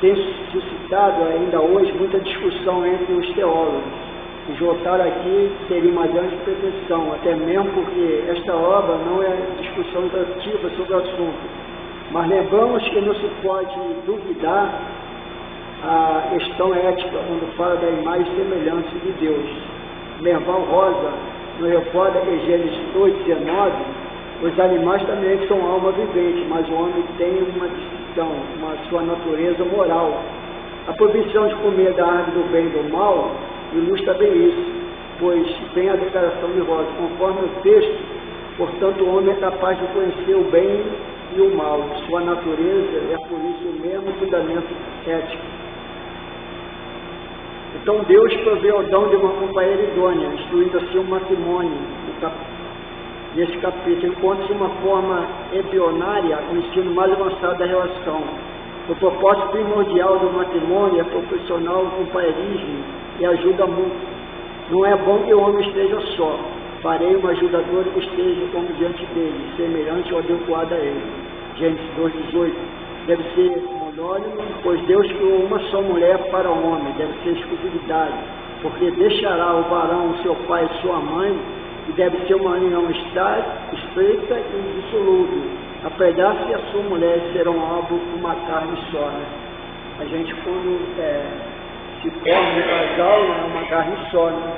tem suscitado ainda hoje muita discussão entre os teólogos. Esgotar aqui seria uma grande pretensão, até mesmo porque esta obra não é discussão ativa sobre o assunto. Mas lembramos que não se pode duvidar a questão ética quando fala da imagem e semelhança de Deus. Merval Rosa nos recorda em Gênesis 2:19, os animais também são alma vivente, mas o homem tem uma distinção, uma sua natureza moral. A proibição de comer da árvore do bem e do mal ilustra bem isso, pois tem a declaração de Rosa, conforme o texto, portanto o homem é capaz de conhecer o bem e o mal. Sua natureza é por isso o mesmo fundamento ético. Então Deus proveu Adão de uma companheira idônea, instruindo assim o matrimônio. Nesse capítulo encontra-se uma forma embrionária, o ensino mais avançado da relação. O propósito primordial do matrimônio é proporcionar o companheirismo e ajuda mútua. Não é bom que o homem esteja só. Farei uma ajudadora que esteja como diante dele, semelhante ou adequado a ele. Gênesis 2:18. Deve ser monônimo, pois Deus criou uma só mulher para o homem. Deve ser exclusividade, porque deixará o varão seu pai e sua mãe, e deve ser uma união estreita e indissolúvel. A pedaço e a sua mulher serão algo uma carne só. Né? A gente quando se forma um casal, é uma carne só, né?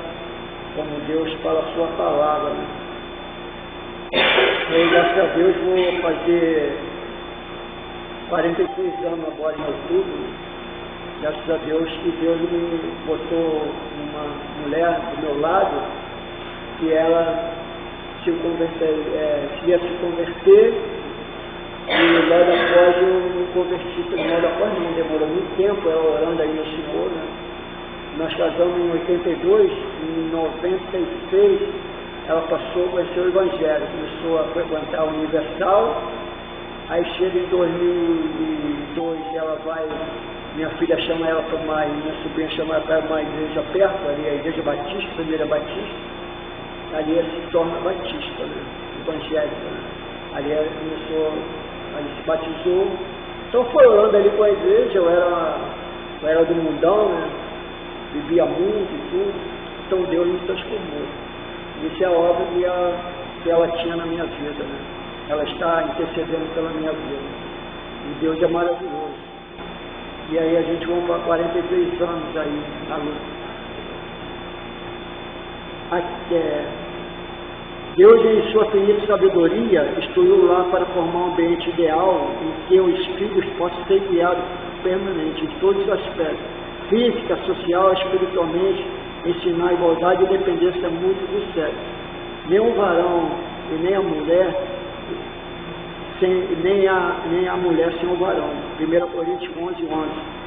Como Deus fala a sua palavra. Né? Eu, graças a Deus, vou fazer 43 anos agora em outubro. Graças a Deus que Deus me botou uma mulher do meu lado, que ela ia se converter, e logo após eu me converti, logo após não, demorou muito tempo, ela orando aí no Senhor, né? Nós casamos em 82, em 96, ela passou a conhecer o Evangelho, começou a frequentar a Universal, aí chega em 2002, ela vai, minha filha chama ela para uma, minha sobrinha chama ela para uma igreja perto, ali a Igreja Batista, Primeira Batista, ali ela se torna batista, né? Evangélica, né? Ali ela começou, ali se batizou. Então foi orando ali com a igreja, eu era do mundão, né? Vivia muito e tudo, então Deus me transformou. Isso é a obra que ela tinha na minha vida, né? Ela está intercedendo pela minha vida. E Deus é maravilhoso. E aí a gente vai para 43 anos aí na luta. Deus, em sua infinita sabedoria, instruiu lá para formar um ambiente ideal em que os filhos possam ser criados permanente, em todos os aspectos, física, social, espiritualmente, ensinar a igualdade e dependência muito do sexo. Nem o varão e nem a mulher, nem a mulher sem o varão. 1 Coríntios 11:11.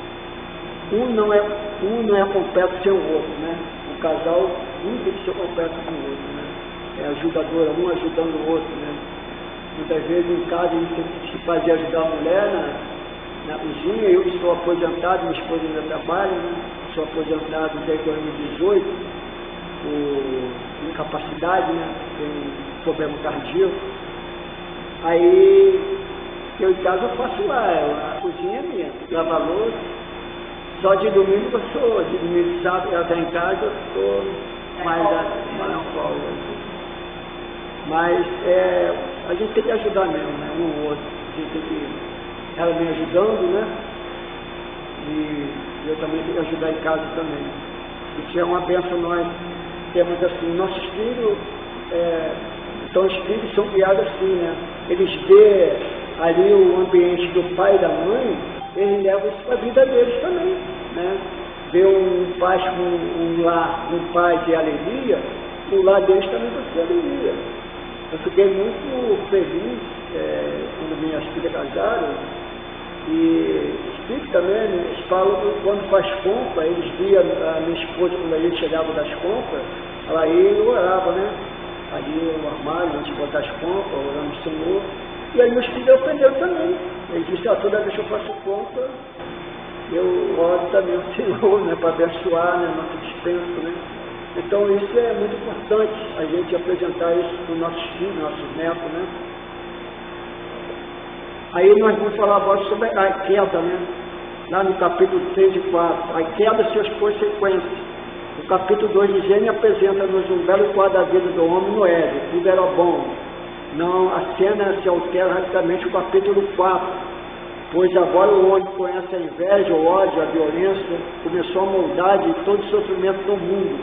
um não é completo sem o outro, né? O casal, um tem que ser completo com o outro, né? É ajudadora, um ajudando o outro, né? Muitas vezes em casa a gente tem que se fazer ajudar a mulher na cozinha. Eu que sou aposentado, minha esposa ainda trabalha, né? Sou aposentado desde 2018, por incapacidade, né? Tenho problema cardíaco. Aí eu em casa eu faço lá, a cozinha é minha, lava a louça. Só de domingo eu sou, de domingo e sábado ela está em casa, eu estou mais na folga. Mas a gente tem que ajudar mesmo, né? Um ou outro. A gente tem que, ela me ajudando, né? E eu também tenho que ajudar em casa também. Isso é uma bênção. Nós temos assim, nossos filhos, então os filhos são criados assim, né? Eles vê ali o ambiente do pai e da mãe, eles levam isso para a vida deles também, né? Ver um pai com um lar, um pai de alegria, o lar deles também vai ser alegria. Eu fiquei muito feliz quando minhas filhas casaram, e os filhos também, né, eles falam que quando faz compra, eles viam a minha esposa, quando a gente chegava das compras, ela ia e orava, né? Ali no armário, antes de botar as compras, orando o Senhor. E aí meus filhos aprenderam também. Eles disseram, toda vez que eu faço compra, eu oro também ao Senhor, né? Para abençoar, né? Nosso dispenso, né? Então isso é muito importante, a gente apresentar isso para os nossos filhos, nossos netos, né? Aí nós vamos falar agora sobre a queda, né? Lá no capítulo 3 e 4, a queda e suas consequências. O capítulo 2 de Gênesis apresenta-nos um belo quadro da vida do homem no Éden, tudo era bom. Não, a cena se altera radicalmente no capítulo 4, pois agora o homem conhece a inveja, o ódio, a violência, começou a maldade e todo o sofrimento do mundo.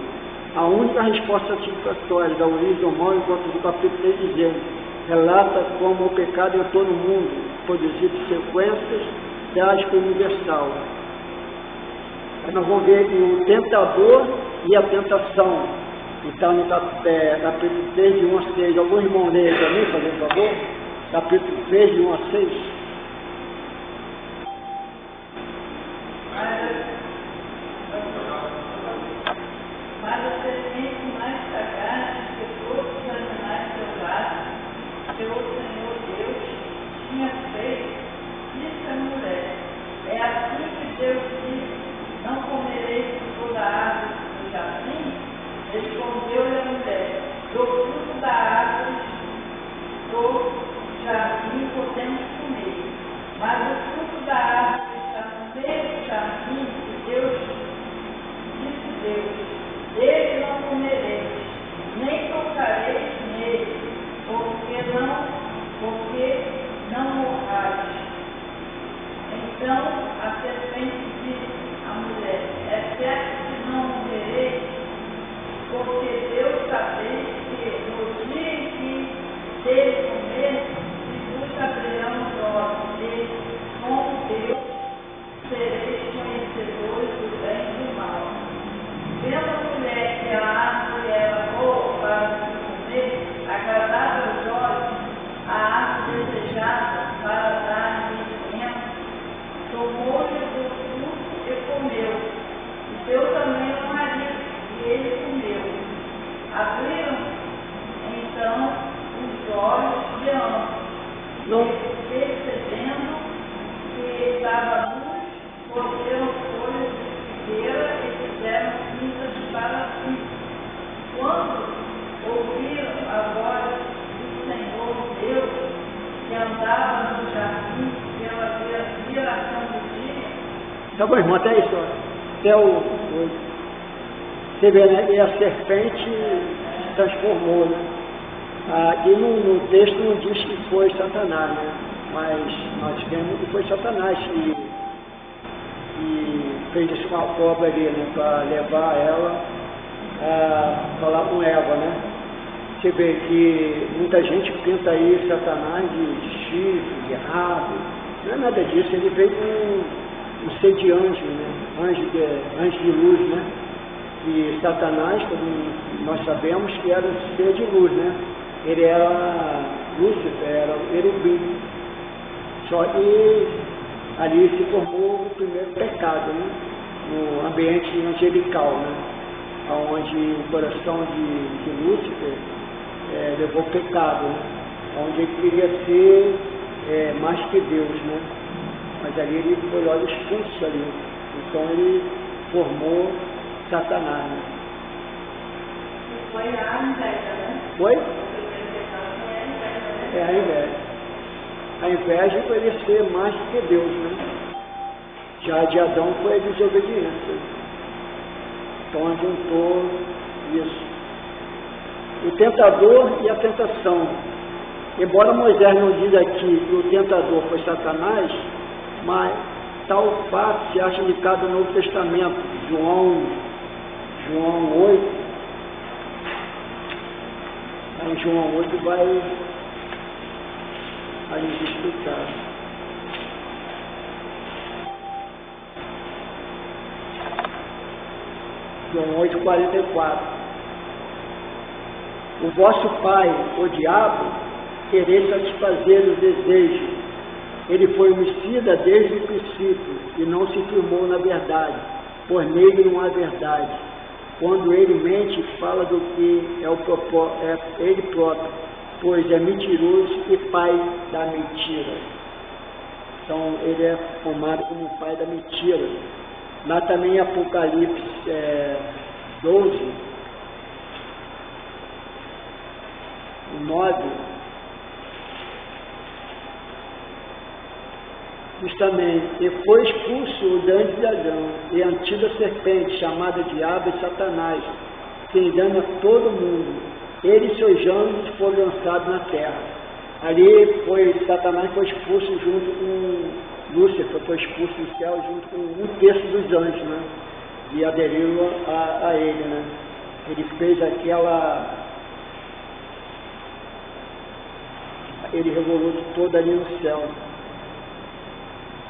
A única resposta satisfatória da origem do mal, enquanto o capítulo 3 de Gênesis relata como o pecado entrou no mundo, produzindo sequências trágicas e universal. Aí nós vamos ver o tentador e a tentação, que está no capítulo 3, de 1 a 6. Algum irmão lê para mim, fazendo favor? Capítulo 3, de 1 a 6. Mas a serpente mais sagaz que todos os animais selvagens que o Senhor Deus tinha feito, disse à mulher: é assim que Deus disse, não comereis de toda a árvore do jardim? Respondeu-lhe a mulher: do fruto da árvore do jardim podemos comer, mas o fruto da árvore que está no meio do jardim, que Deus disse Deus: dele não comereis, nem tocareis nele, porque não morrais. Então a serpente disse à mulher: é certo que não morrereis, porque Deus sabe que no dia em que dele comer, se vos abrirão os olhos, e como Deus sereis conhecedores do bem e do mal. Vendo a mulher que a árvore era boa para se comer, agradável aos olhos, a árvore desejada para dar alimento, tomou-lhe do fruto e comeu, e deu também ao marido, e ele comeu. Abriram então os olhos de ambos, percebendo que estava luz, cortaram folhas de figueira e fizeram cinzas para si. Quando ouviram a voz do Senhor Deus, que andava no jardim pela viração do dia. Tá bom, irmão, até isso. Até você vê, né? E a serpente se transformou, né? E no texto não diz que foi Satanás, né? Mas nós vemos que foi Satanás que fez isso com a cobra ali, né? Para levar ela a falar com Eva, né? Você vê que muita gente pinta aí Satanás de chifre, de rabo. Não é nada disso, ele veio com um ser de anjo, né? Anjo de luz, né? E Satanás, como nós sabemos, que era um ser de luz, né? Ele era Lúcifer, era o querubim. Só que ali se formou o primeiro pecado, né? no ambiente angelical, né? Onde o coração de Lúcifer levou pecado, né? Onde ele queria ser mais que Deus, né? Mas ali ele foi logo expulso ali. Então ele formou Satanás, né? Foi a inveja, né? Foi? O primeiro pecado foi a inveja, né? A inveja. A inveja foi ele ser mais que Deus, né? Já de Adão foi a desobediência. Então juntou isso. O tentador e a tentação. Embora Moisés não diga aqui que o tentador foi Satanás, mas tal fato se acha indicado no Novo Testamento, João 8. Aí em João 8 vai nos explicar. João 8,44. O vosso pai, o diabo, querer satisfazer os desejos. Ele foi homicida desde o princípio e não se firmou na verdade, pois nele não há verdade. Quando ele mente, fala do que é ele próprio, pois é mentiroso e pai da mentira. Então ele é formado como o pai da mentira. Lá também em Apocalipse 12, 9, diz também: e foi expulso o grande dragão e a antiga serpente, chamada Diabo e Satanás, que engana todo mundo. Ele e seus anjos foram lançados na terra. Ali Satanás foi expulso junto com Lúcifer, foi expulso do céu junto com 1/3 dos anjos, né? E aderiram a ele, né? Ele fez ele revolou todo ali no céu.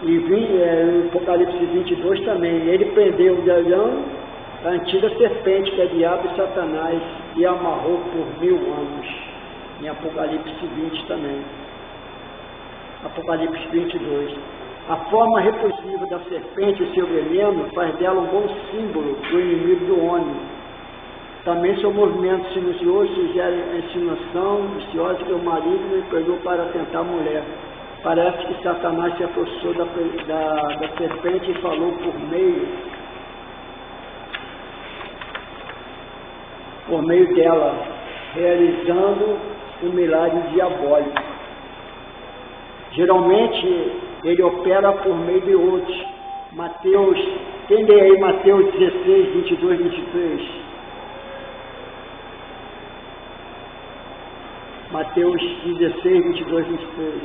E no Apocalipse 22 também, ele prendeu o dragão, a antiga serpente, que é diabo e Satanás, e amarrou por 1000 anos. Em Apocalipse 20 também. Apocalipse 22. A forma repulsiva da serpente e seu veneno faz dela um bom símbolo do inimigo do homem. Também seu movimento silencioso sugere a insinuação viciosa que o maligno empregou para tentar a mulher. Parece que Satanás se aproximou da serpente e falou por meio dela, realizando um milagre diabólico. Geralmente ele opera por meio de outros. Quem lê aí Mateus 16, 22, 23? Mateus 16, 22, 23.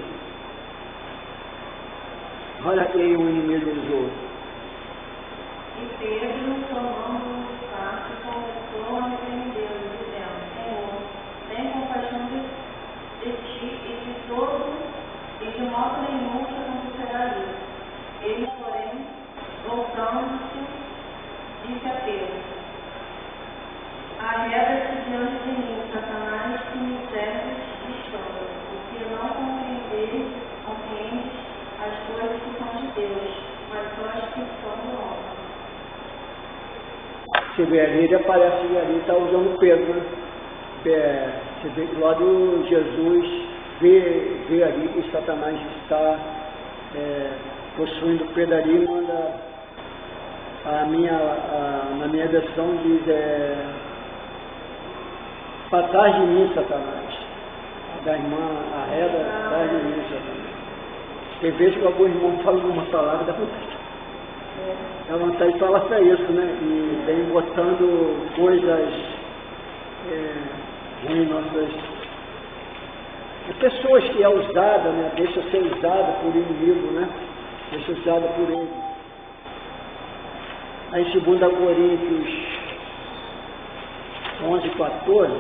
Olha quem o inimigo usou. E Pedro, tomando o saco, começou a repreendê-lo, dizendo: Senhor, tem compaixão de ti e de todo, e de modo nenhum te acontecerá isso. Ele, porém, voltando-se, disse a Pedro: arreda-te diante de mim, Satanás, que me serves distante, porque não compreendes as coisas que são de Deus, mas só as que são do homem. Você vê ali, ele aparece ali, está usando Pedro, né? Você vê que logo Jesus vê ali que Satanás está possuindo Pedro ali, manda na minha versão diz para trás de mim, Satanás. Da irmã arreda, atrás de mim, Satanás. Tem vezes que algum irmão fala uma palavra, dá vontade de falar para isso, né? E vem botando coisas em nossas... pessoas que é usada, né? Deixa ser usada por inimigo, né? Deixa usada por ele. Aí em 2 Coríntios 11, 14,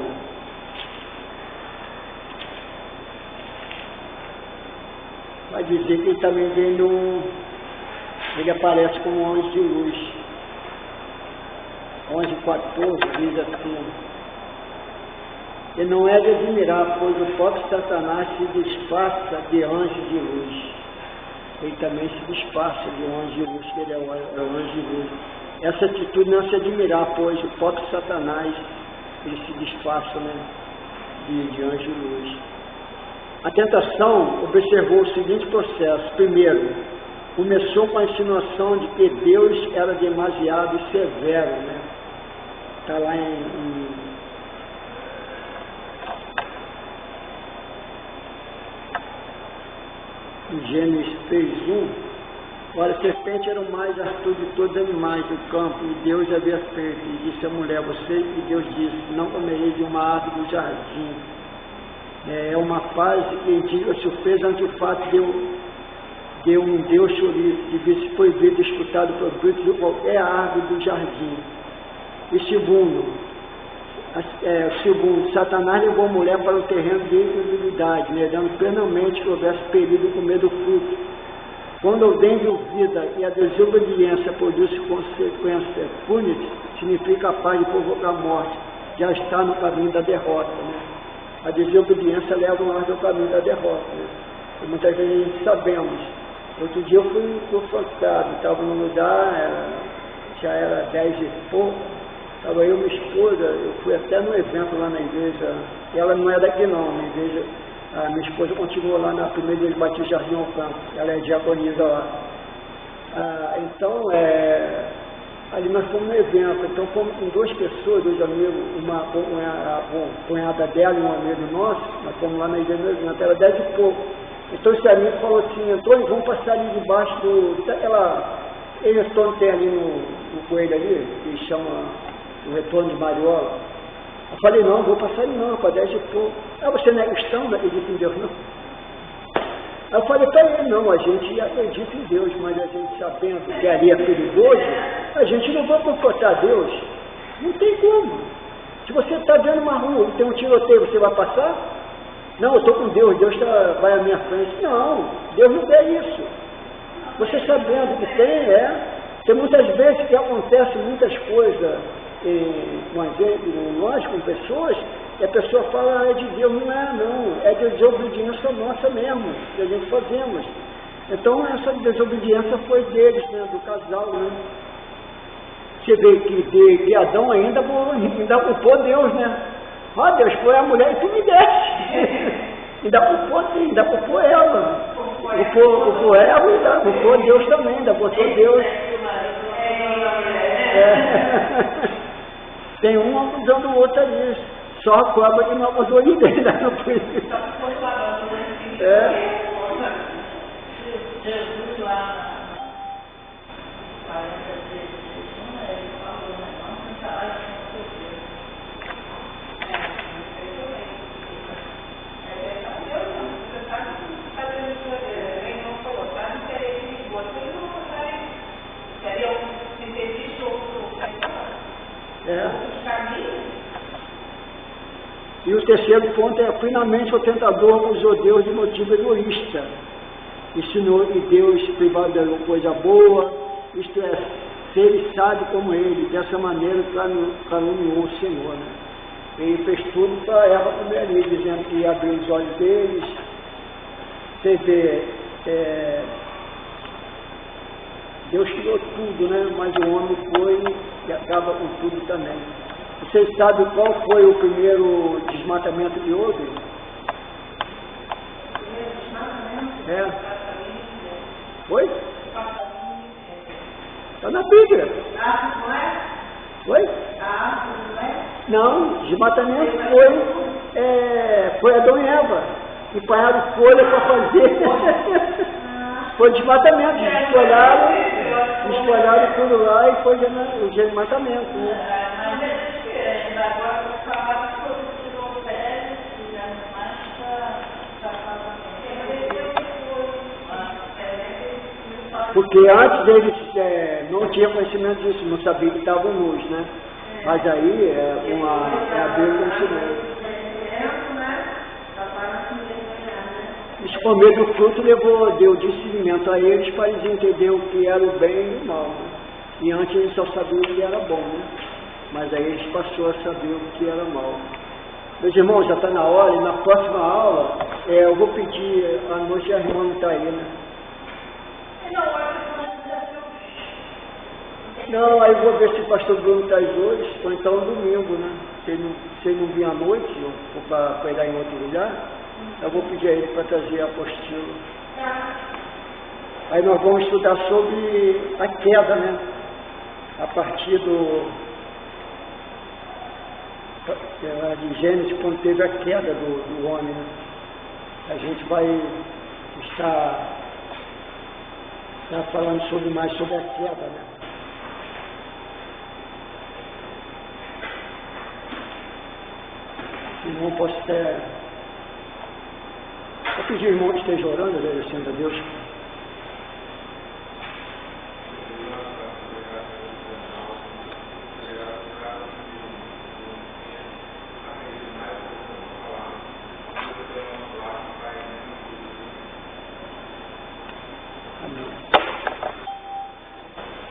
vai dizer que ele também ele aparece como um anjo de luz. 11, 14 diz assim: e não é de admirar, pois o próprio Satanás se disfarça de anjo de luz. Ele também se disfarça de um anjo de luz, que ele é o anjo de luz. essa atitude não é se admirar, pois o próprio Satanás, ele se disfarça, né, de anjo de luz. A tentação observou o seguinte processo. Primeiro, começou com a insinuação de que Deus era demasiado severo, né? Está lá em Gênesis 3:1. Olha, a serpente era o mais astuto de todos os animais do campo, e Deus havia feito, e disse à mulher, você, e Deus disse, não comereis de uma árvore do jardim. É uma fase que diga surpresa ante o fato de um Deus devia se proibir de escutar o produto de qualquer árvore do jardim. E segundo, Satanás levou a mulher para o terreno de incredulidade, negando plenamente que houvesse perigo comer do fruto. Quando alguém duvida e a desobediência produz consequências fúneis, significa capaz de provocar morte, já está no caminho da derrota, né? A desobediência leva nós ao caminho da derrota, né? E muitas vezes a gente sabemos. Outro dia eu fui confrontado, estava num lugar, já era 10 e pouco, estava eu e minha esposa, eu fui até no evento lá na igreja, e ela não é daqui não, na igreja, a minha esposa continuou lá na primeira igreja Batista Jardim Alcântara, ela é diaconisa lá. Então, ali nós fomos no evento, então fomos com duas pessoas, dois amigos, uma cunhada dela e um amigo nosso, nós fomos lá na igreja no evento, era 10 e pouco. Então esse amigo falou assim, Antônio, vamos passar ali debaixo ele retorno tem ali no coelho ali, que chama o retorno de Mariola. Eu falei, não, vou passar ali não, para 10 e pouco. Você não é cristão? Ele disse em Deus, não. Aí eu falei para ele, não, a gente acredita em Deus, mas a gente sabendo que ali é perigoso, a gente não vai confrontar Deus. Não tem como. Se você está vendo uma rua e tem um tiroteio, você vai passar? Não, eu estou com Deus, Deus vai à minha frente. Não, Deus não quer isso. Você sabendo que tem muitas vezes que acontecem muitas coisas nós com pessoas, e a pessoa fala, é de Deus, não é não, é de desobediência nossa mesmo, que a gente fazemos. Então essa desobediência foi deles, né, do casal, né? Você vê que de Adão ainda culpou Deus, né? Deus, foi a mulher e tu me deste. ainda culpou ela. Culpou ela e ainda culpou Deus também, ainda botou Deus. Tem um acusando o outro ali. Só a cobra que não acusou ninguém. Jesus lá na 40 ele falou, né? Não tentarás com Deus. Você sabe que fazendo bem não colocar, não querer que você não consegue. Seria um sintetista ou outros caminhos. E o terceiro ponto é, finalmente o tentador usou Deus de motivo egoísta. Ensinou que Deus privado de coisa boa, isto é, se ele sabe como ele, dessa maneira caluniou o Senhor. Né? Ele fez tudo para Eva comer ali, dizendo que ia abrir os olhos deles. Você vê, Deus criou tudo, né? Mas o homem foi e acaba com tudo também. Vocês sabem qual foi o primeiro desmatamento que houve? Oi? Está na Bíblia. Oi? Não, desmatamento foi Adão e Eva. E pararam folha para fazer. Foi desmatamento. Espalharam tudo lá e foi o desmatamento. Né? Agora vou falar sobre o Silopés e animais porque antes eles não tinham conhecimento disso, não sabiam que estavam nus, né? Mas aí a Bíblia ensinou. Eles comeram do fruto deu discernimento a eles para eles entenderem o que era o bem e o mal. Né? E antes eles só sabiam o que era bom, né? Mas aí eles passaram a saber o que era mal. Meus irmãos, já está na hora, e na próxima aula eu vou pedir, à noite a irmã não está aí, né? Não, aí eu vou ver se o pastor Bruno traz hoje, ou então domingo, né? Se ele não vir à noite, ou for para pregar em outro lugar, eu vou pedir a ele para trazer a apostila. Aí nós vamos estudar sobre a queda, né? A partir de Gênesis, quando teve a queda do homem, né? A gente vai estar falando mais sobre a queda, né? Irmão, posso até... Eu pedi ao irmão que esteja orando, agradecendo a Deus.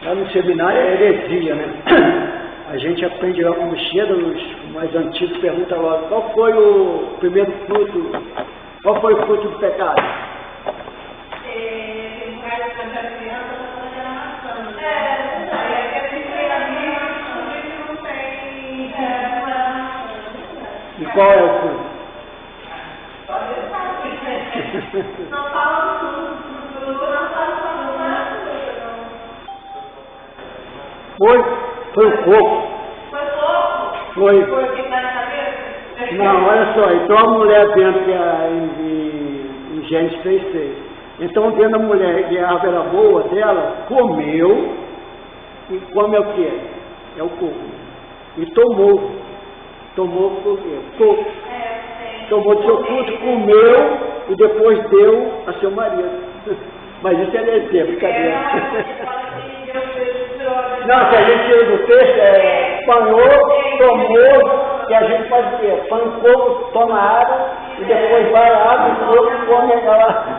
Lá no seminário é heresia, né? A gente aprende lá como chega, os mais antigos perguntam logo, qual foi o primeiro fruto, qual foi o fruto do pecado? E qual é o fruto? Não fala tudo, não fala Foi o coco. Foi pouco? Foi. Foi o que está na cabeça? Não, olha só, então a mulher vendo que em Gênesis 3:6. Então vendo a mulher que a árvore era boa dela, comeu, e come é o quê? É o coco. E tomou o quê? Coco. Tomou do seu fruto, comeu e depois deu a seu marido. Mas isso é heresia, brincadeira. Não, se a gente tira do texto, panhou, tomou, que a gente faz o quê? Põe um pouco, toma água, e depois vai lá, e o corpo come aquela...